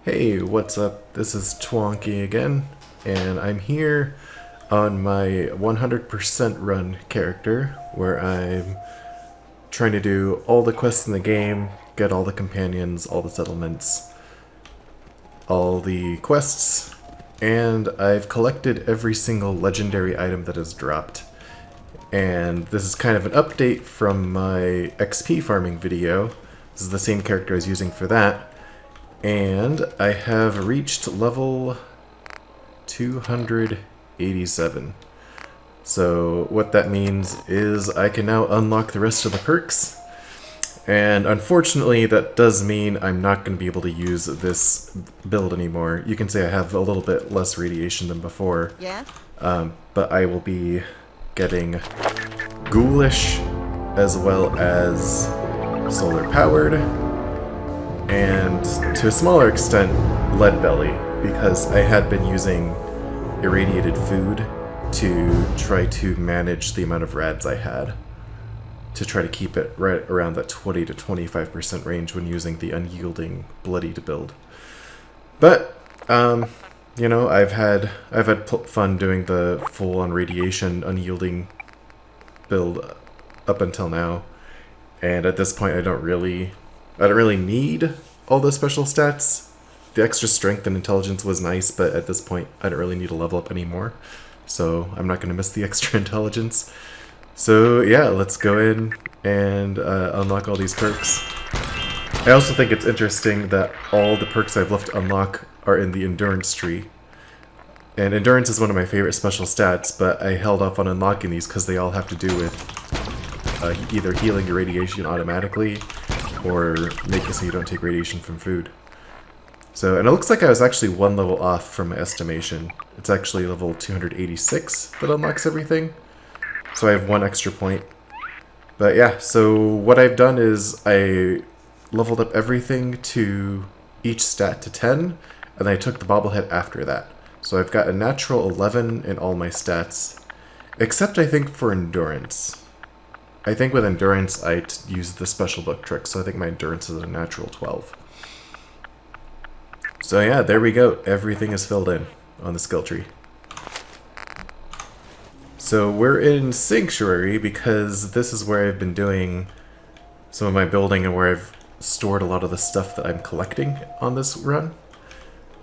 Hey, what's up? This is Twonky again, and I'm here on my 100% run character, where I'm trying to do all the quests in the game, get all the companions, all the settlements, all the quests, and I've collected every single legendary item that has dropped. And this is kind of an update from my XP farming video. This is the same character I was using for that. And I have reached level 287. So what that means is I can now unlock the rest of the perks. And unfortunately that does mean I'm not going to be able to use this build anymore. You can say I have a little bit less radiation than before. Yeah? But I will be getting ghoulish as well as solar powered. And to a smaller extent, lead belly, because I had been using irradiated food to try to manage the amount of rads I had, to try to keep it right around that 20 to 25% range when using the unyielding bloodied build. But you know, I've had fun doing the full on radiation unyielding build up until now, and at this point I don't really need all those special stats. The extra strength and intelligence was nice, but at this point I don't really need to level up anymore. So I'm not going to miss the extra intelligence. So yeah, let's go in and unlock all these perks. I also think it's interesting that all the perks I've left to unlock are in the endurance tree. And endurance is one of my favorite special stats, but I held off on unlocking these because they all have to do with either healing your radiation automatically or make it so you don't take radiation from food. So, and it looks like I was actually one level off from my estimation. It's actually level 286 that unlocks everything. So I have one extra point. But yeah, so what I've done is I leveled up everything to each stat to 10, and I took the bobblehead after that. So I've got a natural 11 in all my stats, except I think for endurance. I think with endurance, I used the special book trick, so I think my endurance is a natural 12. So yeah, there we go. Everything is filled in on the skill tree. So we're in Sanctuary because this is where I've been doing some of my building and where I've stored a lot of the stuff that I'm collecting on this run.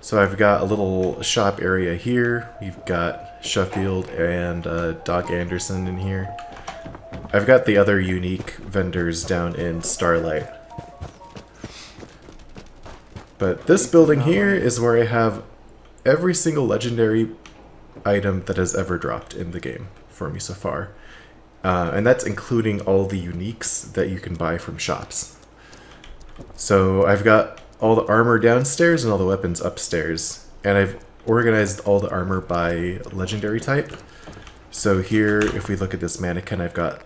So I've got a little shop area here. We've got Sheffield and Doc Anderson in here. I've got the other unique vendors down in Starlight. But this building here is where I have every single legendary item that has ever dropped in the game for me so far. And that's including all the uniques that you can buy from shops. So I've got all the armor downstairs and all the weapons upstairs. And I've organized all the armor by legendary type. So here, if we look at this mannequin, I've got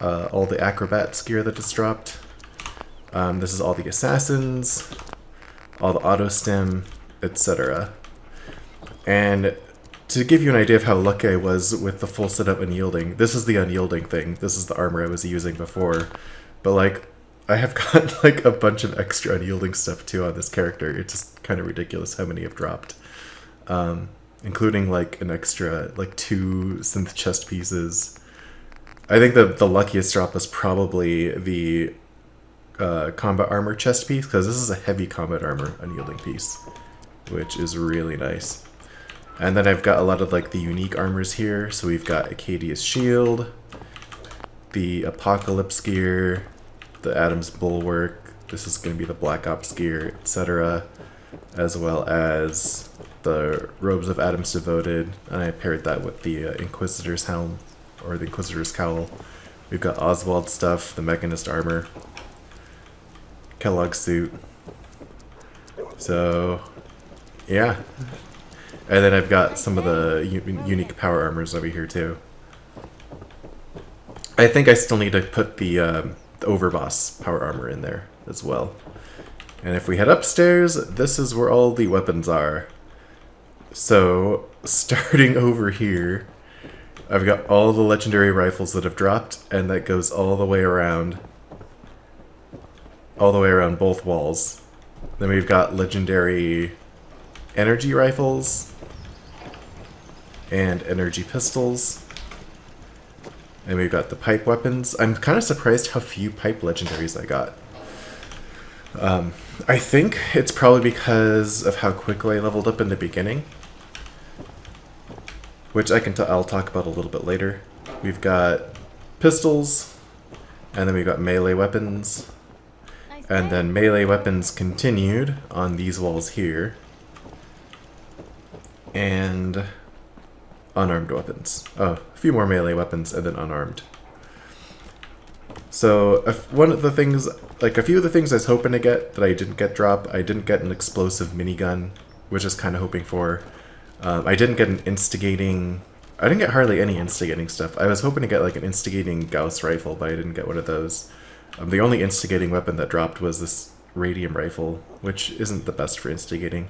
all the acrobat's gear that just dropped. This is all the assassins, all the auto stim, etc. And to give you an idea of how lucky I was with the full setup unyielding, this is the unyielding thing. This is the armor I was using before. But like, I have got like a bunch of extra unyielding stuff too on this character. It's just kind of ridiculous how many have dropped. Including like an extra, like 2 synth chest pieces. I think the luckiest drop was probably the combat armor chest piece, because this is a heavy combat armor unyielding piece, which is really nice. And then I've got a lot of like the unique armors here. So we've got Acadia's shield, the Apocalypse gear, the Adam's bulwark. This is going to be the Black Ops gear, etc., as well as the robes of Adam's Devoted, and I paired that with the Inquisitor's helm, or the Inquisitor's cowl. We've got Oswald stuff, the Mechanist armor, Kellogg's suit. So, yeah. And then I've got some of the unique power armors over here too. I think I still need to put the Overboss power armor in there as well. And if we head upstairs, this is where all the weapons are. So, starting over here, I've got all the legendary rifles that have dropped, and that goes all the way around both walls. Then we've got legendary energy rifles and energy pistols. And we've got the pipe weapons. I'm kind of surprised how few pipe legendaries I got. I think it's probably because of how quickly I leveled up in the beginning, which I'll talk about a little bit later. We've got pistols, and then we've got melee weapons, and then melee weapons continued on these walls here, and unarmed weapons. Oh, a few more melee weapons, and then unarmed. So one of the things, like a few of the things I was hoping to get that I didn't get drop. I didn't get an explosive minigun, which I was kind of hoping for. I didn't get an instigating. I didn't get hardly any instigating stuff. I was hoping to get like an instigating Gauss rifle, but I didn't get one of those. The only instigating weapon that dropped was this radium rifle, which isn't the best for instigating.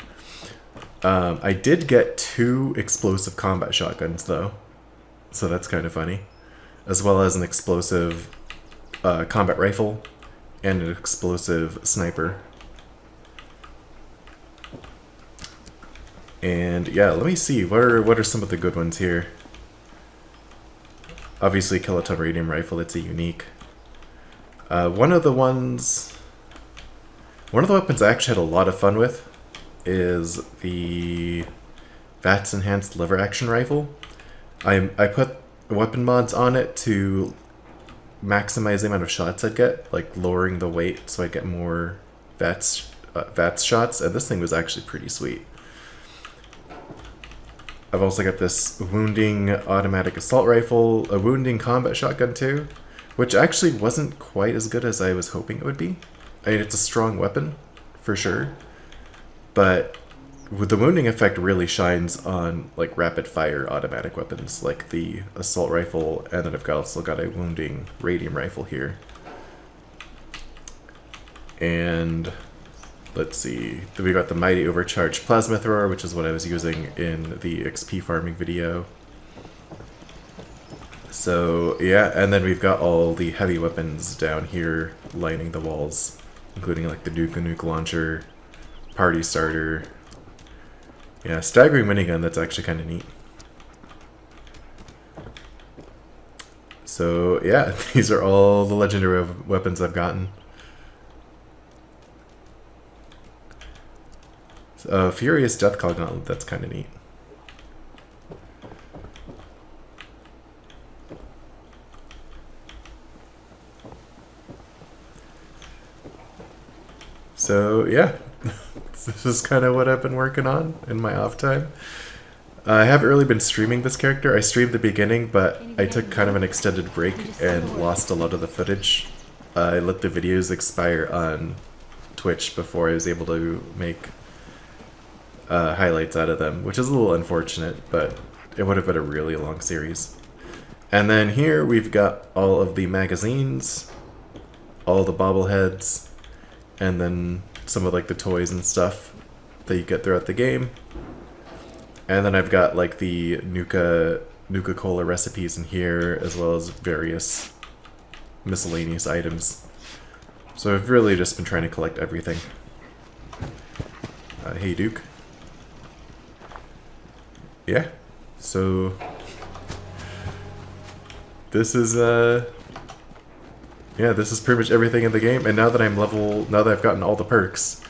I did get 2 explosive combat shotguns though, so that's kind of funny, as well as an explosive combat rifle and an explosive sniper. And yeah, let me see, what are some of the good ones here? Obviously kiloton radium rifle, it's a unique. One of the weapons I actually had a lot of fun with is the VATS enhanced lever action rifle. I put weapon mods on it to maximize the amount of shots I'd get, like lowering the weight so I'd get more VATS shots, and this thing was actually pretty sweet. I've also got this wounding automatic assault rifle, a wounding combat shotgun too, which actually wasn't quite as good as I was hoping it would be. I mean, it's a strong weapon, for sure, but with the wounding effect really shines on like rapid fire automatic weapons like the assault rifle, and then I've also got a wounding radium rifle here. And let's see, we got the mighty overcharged plasma thrower, which is what I was using in the XP farming video. So yeah, and then we've got all the heavy weapons down here lining the walls, including like the nuke launcher, party starter. Yeah, staggering minigun, that's actually kind of neat. So yeah, these are all the legendary weapons I've gotten. Furious Deathclaw Gauntlet, that's kind of neat. So yeah, this is kind of what I've been working on in my off time. I haven't really been streaming this character. I streamed the beginning, but I took kind of an extended break and lost a lot of the footage. I let the videos expire on Twitch before I was able to make highlights out of them, which is a little unfortunate, but it would have been a really long series. And then here we've got all of the magazines, all the bobbleheads, and then some of like the toys and stuff that you get throughout the game. And then I've got like the Nuka-Cola recipes in here, as well as various miscellaneous items. So I've really just been trying to collect everything. Hey Duke. Yeah, so this is yeah, this is pretty much everything in the game, and now that I've gotten all the perks,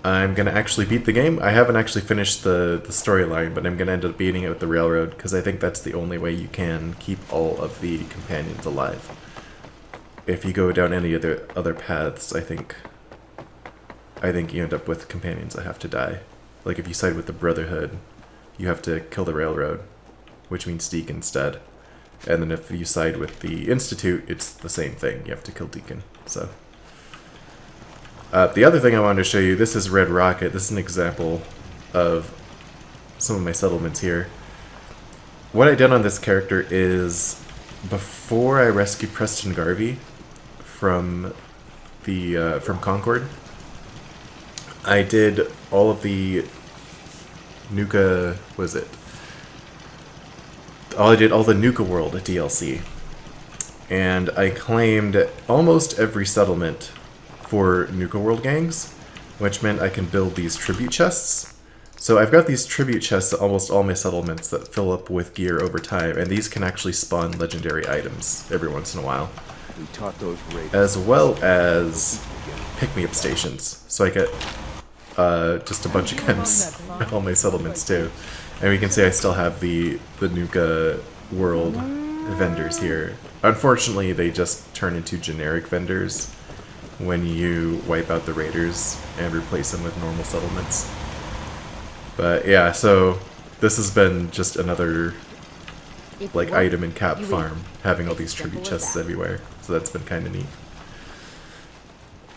I'm gonna actually beat the game. I haven't actually finished the storyline, but I'm gonna end up beating it with the railroad, because I think that's the only way you can keep all of the companions alive. If you go down any other paths, I think you end up with companions that have to die. Like if you side with the Brotherhood, you have to kill the railroad, which means Deacon instead. And then if you side with the Institute, it's the same thing. You have to kill Deacon. So the other thing I wanted to show you, this is Red Rocket. This is an example of some of my settlements here. What I did on this character is, before I rescued Preston Garvey from Concord, I did all of the Nuka, I did all the Nuka World DLC, and I claimed almost every settlement for Nuka World gangs, which meant I can build these tribute chests. So I've got these tribute chests at almost all my settlements that fill up with gear over time, and these can actually spawn legendary items every once in a while. We taught those as well as pick-me-up stations. So I get just a bunch of gems at all my settlements too. And we can see I still have the Nuka world vendors here. Unfortunately, they just turn into generic vendors when you wipe out the raiders and replace them with normal settlements. But yeah, so this has been just another like item and cap farm, having all these tribute chests everywhere. So that's been kind of neat.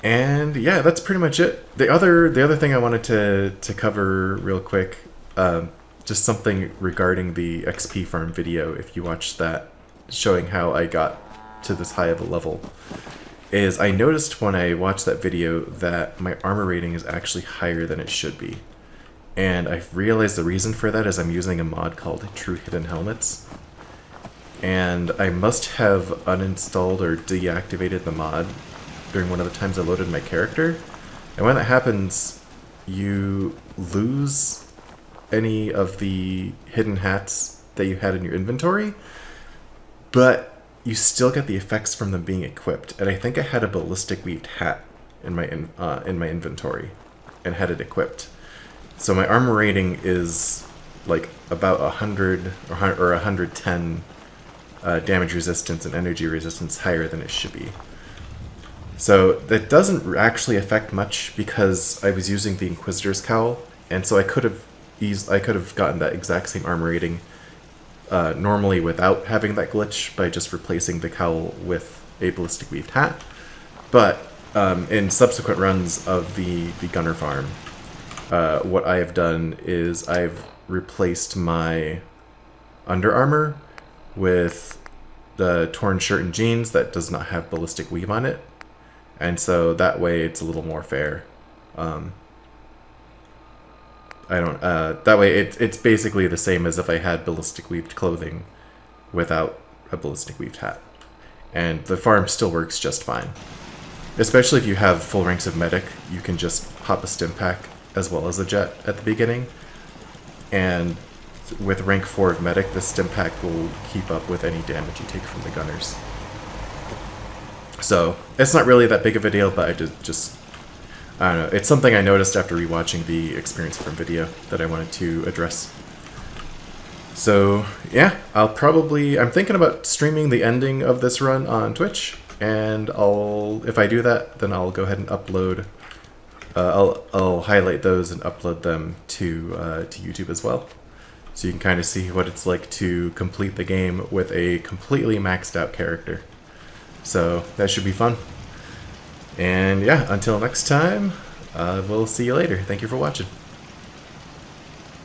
And yeah, that's pretty much it. The other thing I wanted to cover real quick, just something regarding the XP farm video, if you watched that, showing how I got to this high of a level, is I noticed when I watched that video that my armor rating is actually higher than it should be. And I've realized the reason for that is I'm using a mod called True Hidden Helmets. And I must have uninstalled or deactivated the mod during one of the times I loaded my character. And when that happens, you lose any of the hidden hats that you had in your inventory, but you still get the effects from them being equipped. And I think I had a ballistic weaved hat in my inventory and had it equipped. So my armor rating is like about 100 or 110 damage resistance and energy resistance higher than it should be. So that doesn't actually affect much because I was using the Inquisitor's Cowl, and so I could have gotten that exact same armor rating normally without having that glitch by just replacing the cowl with a ballistic weaved hat. But in subsequent runs of the gunner farm, what I have done is I've replaced my under armor with the torn shirt and jeans that does not have ballistic weave on it, and so that way it's a little more fair. That way it's basically the same as if I had ballistic weaved clothing without a ballistic weaved hat, and the farm still works just fine. Especially if you have full ranks of medic, you can just hop a stim pack as well as a jet at the beginning, and with rank 4 of medic, the stim pack will keep up with any damage you take from the gunners. So it's not really that big of a deal, but I don't know, it's something I noticed after rewatching the experience from video that I wanted to address. So yeah, I'm thinking about streaming the ending of this run on Twitch, and if I do that, then I'll go ahead and upload. I'll highlight those and upload them to YouTube as well, so you can kind of see what it's like to complete the game with a completely maxed out character. So that should be fun. And yeah, until next time, we'll see you later. Thank you for watching.